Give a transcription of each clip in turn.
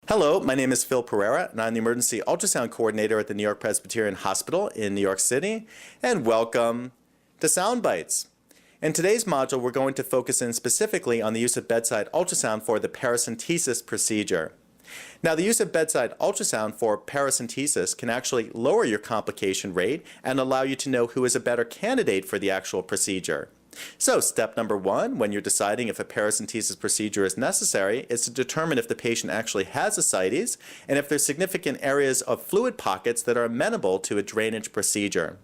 Hello, my name is Phil Pereira, and I'm the Emergency Ultrasound Coordinator at the New York Presbyterian Hospital in New York City, and welcome to Sound Bites. In today's module, we're going to focus in specifically on the use of bedside ultrasound for the paracentesis procedure. Now, the use of bedside ultrasound for paracentesis can actually lower your complication rate and allow you to know who is a better candidate for the actual procedure. So step number one, when you're deciding if a paracentesis procedure is necessary, is to determine if the patient actually has ascites and if there's significant areas of fluid pockets that are amenable to a drainage procedure.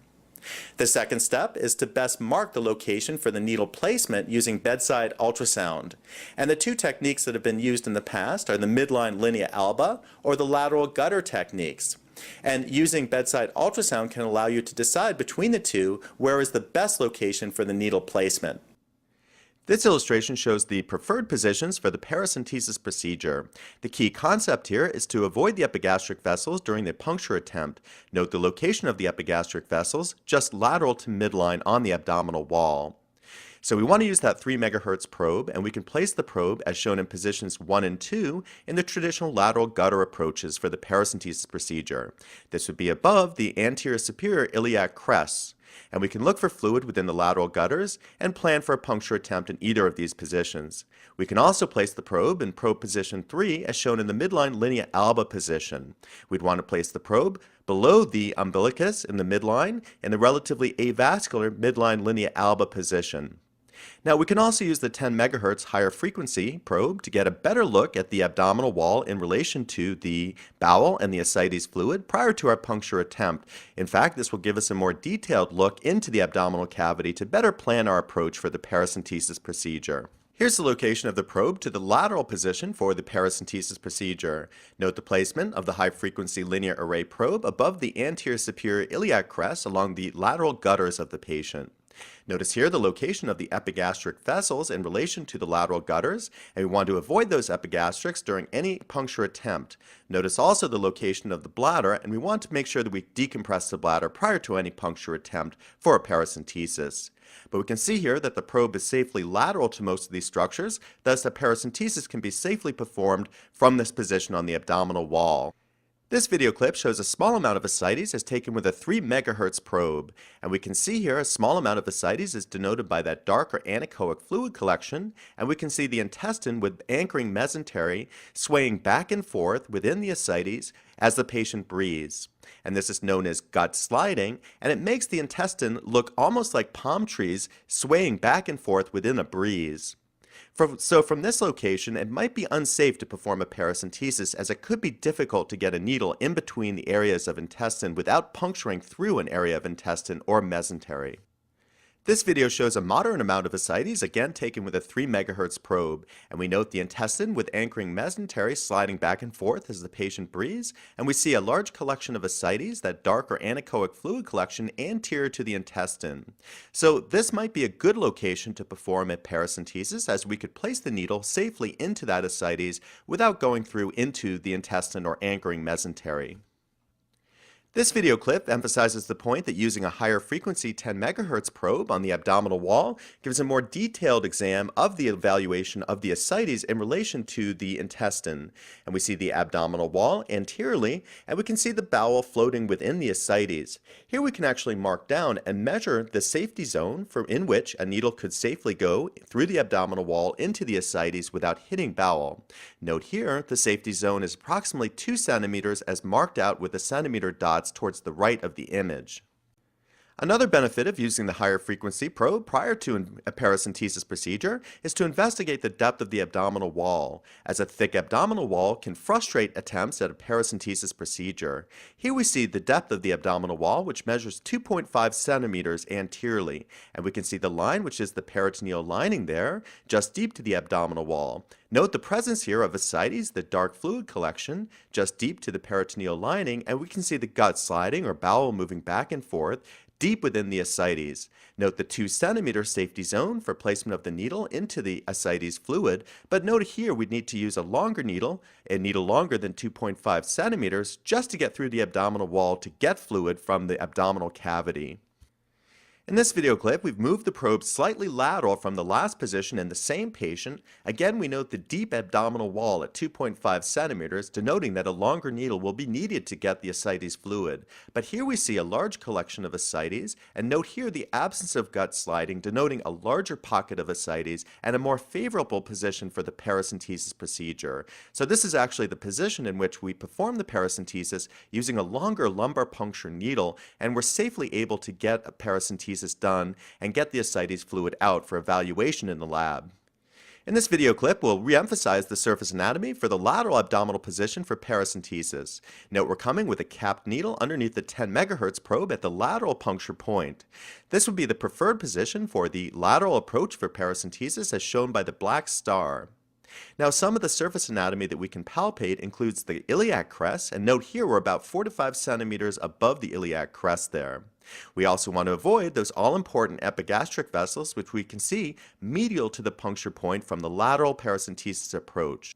The second step is to best mark the location for the needle placement using bedside ultrasound. And the two techniques that have been used in the past are the midline linea alba or the lateral gutter techniques. And using bedside ultrasound can allow you to decide between the two where is the best location for the needle placement. This illustration shows the preferred positions for the paracentesis procedure. The key concept here is to avoid the epigastric vessels during the puncture attempt. Note the location of the epigastric vessels just lateral to midline on the abdominal wall. So we want to use that 3 megahertz probe, and we can place the probe as shown in positions 1 and 2 in the traditional lateral gutter approaches for the paracentesis procedure. This would be above the anterior superior iliac crest. And we can look for fluid within the lateral gutters and plan for a puncture attempt in either of these positions. We can also place the probe in probe position 3 as shown in the midline linea alba position. We'd want to place the probe below the umbilicus in the midline and the relatively avascular midline linea alba position. Now we can also use the 10 megahertz higher frequency probe to get a better look at the abdominal wall in relation to the bowel and the ascites fluid prior to our puncture attempt. In fact, this will give us a more detailed look into the abdominal cavity to better plan our approach for the paracentesis procedure. Here's the location of the probe to the lateral position for the paracentesis procedure. Note the placement of the high-frequency linear array probe above the anterior superior iliac crest along the lateral gutters of the patient. Notice here the location of the epigastric vessels in relation to the lateral gutters, and we want to avoid those epigastrics during any puncture attempt. Notice also the location of the bladder, and we want to make sure that we decompress the bladder prior to any puncture attempt for a paracentesis. But we can see here that the probe is safely lateral to most of these structures, thus a paracentesis can be safely performed from this position on the abdominal wall. This video clip shows a small amount of ascites as taken with a 3 megahertz probe, and we can see here a small amount of ascites is denoted by that dark or anechoic fluid collection, and we can see the intestine with anchoring mesentery swaying back and forth within the ascites as the patient breathes. And this is known as gut sliding, and it makes the intestine look almost like palm trees swaying back and forth within a breeze. So from this location, it might be unsafe to perform a paracentesis as it could be difficult to get a needle in between the areas of intestine without puncturing through an area of intestine or mesentery. This video shows a moderate amount of ascites, again taken with a 3 megahertz probe, and we note the intestine with anchoring mesentery sliding back and forth as the patient breathes, and we see a large collection of ascites, that dark or anechoic fluid collection anterior to the intestine. So this might be a good location to perform a paracentesis, as we could place the needle safely into that ascites without going through into the intestine or anchoring mesentery. This video clip emphasizes the point that using a higher frequency 10 megahertz probe on the abdominal wall gives a more detailed exam of the evaluation of the ascites in relation to the intestine. And we see the abdominal wall anteriorly, and we can see the bowel floating within the ascites. Here we can actually mark down and measure the safety zone in which a needle could safely go through the abdominal wall into the ascites without hitting bowel. Note here, the safety zone is approximately 2 centimeters as marked out with a centimeter dot towards the right of the image. Another benefit of using the higher frequency probe prior to a paracentesis procedure is to investigate the depth of the abdominal wall, as a thick abdominal wall can frustrate attempts at a paracentesis procedure. Here we see the depth of the abdominal wall, which measures 2.5 centimeters anteriorly, and we can see the line, which is the peritoneal lining there, just deep to the abdominal wall. Note the presence here of ascites, the dark fluid collection, just deep to the peritoneal lining, and we can see the gut sliding or bowel moving back and forth deep within the ascites. Note the 2 centimeter safety zone for placement of the needle into the ascites fluid, but note here we'd need to use a longer needle, a needle longer than 2.5 centimeters, just to get through the abdominal wall to get fluid from the abdominal cavity. In this video clip, we've moved the probe slightly lateral from the last position in the same patient. Again, we note the deep abdominal wall at 2.5 centimeters, denoting that a longer needle will be needed to get the ascites fluid. But here we see a large collection of ascites, and note here the absence of gut sliding, denoting a larger pocket of ascites and a more favorable position for the paracentesis procedure. So this is actually the position in which we perform the paracentesis using a longer lumbar puncture needle, and we're safely able to get a paracentesis done and get the ascites fluid out for evaluation in the lab. In this video clip, we'll re-emphasize the surface anatomy for the lateral abdominal position for paracentesis. Note we're coming with a capped needle underneath the 10 megahertz probe at the lateral puncture point. This would be the preferred position for the lateral approach for paracentesis as shown by the black star. Now, some of the surface anatomy that we can palpate includes the iliac crest, and note here we're about 4 to 5 centimeters above the iliac crest there. We also want to avoid those all-important epigastric vessels, which we can see medial to the puncture point from the lateral paracentesis approach.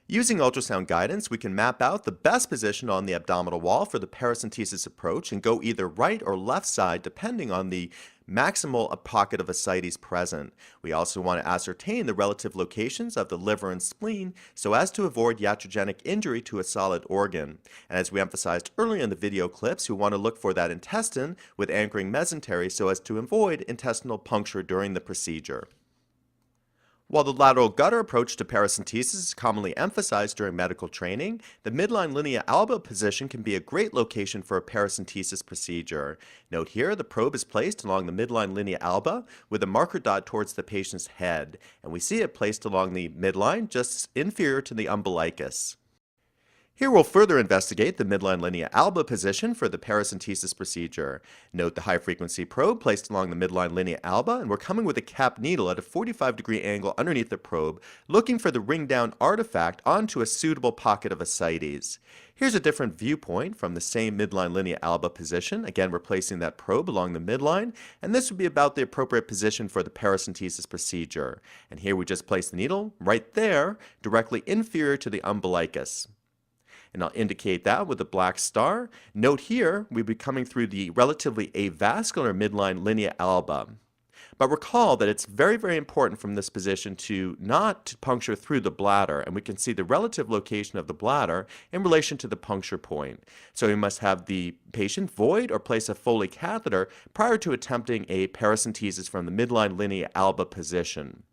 Using ultrasound guidance, we can map out the best position on the abdominal wall for the paracentesis approach and go either right or left side depending on the maximal pocket of ascites present. We also want to ascertain the relative locations of the liver and spleen so as to avoid iatrogenic injury to a solid organ. And as we emphasized earlier in the video clips, we want to look for that intestine with anchoring mesentery so as to avoid intestinal puncture during the procedure. While the lateral gutter approach to paracentesis is commonly emphasized during medical training, the midline linea alba position can be a great location for a paracentesis procedure. Note here, the probe is placed along the midline linea alba with a marker dot towards the patient's head, and we see it placed along the midline just inferior to the umbilicus. Here we'll further investigate the midline linea alba position for the paracentesis procedure. Note the high-frequency probe placed along the midline linea alba, and we're coming with a capped needle at a 45-degree angle underneath the probe, looking for the ring-down artifact onto a suitable pocket of ascites. Here's a different viewpoint from the same midline linea alba position. Again, we're placing that probe along the midline, and this would be about the appropriate position for the paracentesis procedure. And here we just place the needle right there, directly inferior to the umbilicus. And I'll indicate that with a black star. Note here, we'll be coming through the relatively avascular midline linea alba. But recall that it's very, very important from this position to not puncture through the bladder, and we can see the relative location of the bladder in relation to the puncture point. So we must have the patient void or place a Foley catheter prior to attempting a paracentesis from the midline linea alba position.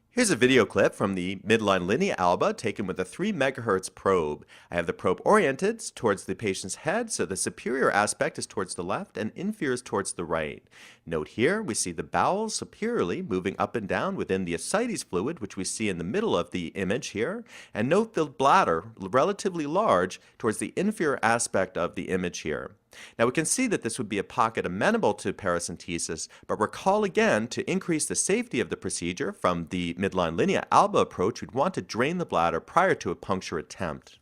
Here's a video clip from the midline linea alba taken with a 3 megahertz probe. I have the probe oriented towards the patient's head, so the superior aspect is towards the left and inferior is towards the right. Note here we see the bowels superiorly moving up and down within the ascites fluid, which we see in the middle of the image here, and note the bladder relatively large towards the inferior aspect of the image here. Now we can see that this would be a pocket amenable to paracentesis, but recall again, to increase the safety of the procedure from the midline linea alba approach, we'd want to drain the bladder prior to a puncture attempt.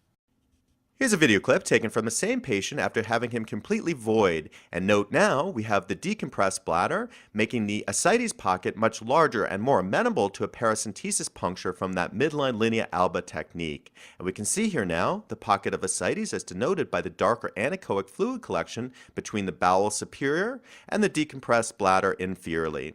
Here's a video clip taken from the same patient after having him completely void, and note now we have the decompressed bladder, making the ascites pocket much larger and more amenable to a paracentesis puncture from that midline linea alba technique. And we can see here now the pocket of ascites as denoted by the darker anechoic fluid collection between the bowel superior and the decompressed bladder inferiorly.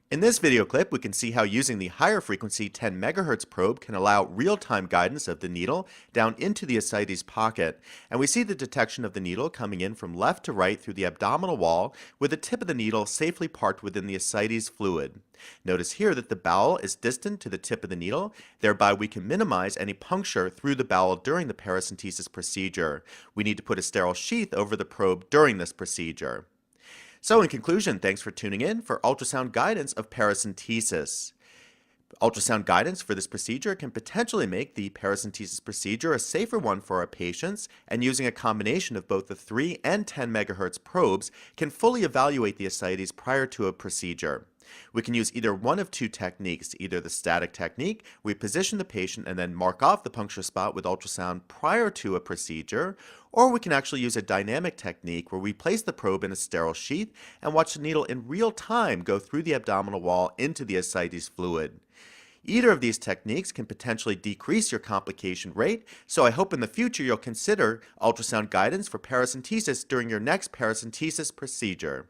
In this video clip, we can see how using the higher frequency 10 megahertz probe can allow real-time guidance of the needle down into the ascites pocket, and we see the detection of the needle coming in from left to right through the abdominal wall with the tip of the needle safely parked within the ascites fluid. Notice here that the bowel is distant to the tip of the needle, thereby we can minimize any puncture through the bowel during the paracentesis procedure. We need to put a sterile sheath over the probe during this procedure. So in conclusion, thanks for tuning in for ultrasound guidance of paracentesis. Ultrasound guidance for this procedure can potentially make the paracentesis procedure a safer one for our patients, and using a combination of both the 3 and 10 megahertz probes can fully evaluate the ascites prior to a procedure. We can use either one of two techniques, either the static technique, where we position the patient and then mark off the puncture spot with ultrasound prior to a procedure, or we can actually use a dynamic technique where we place the probe in a sterile sheath and watch the needle in real time go through the abdominal wall into the ascites fluid. Either of these techniques can potentially decrease your complication rate, so I hope in the future you'll consider ultrasound guidance for paracentesis during your next paracentesis procedure.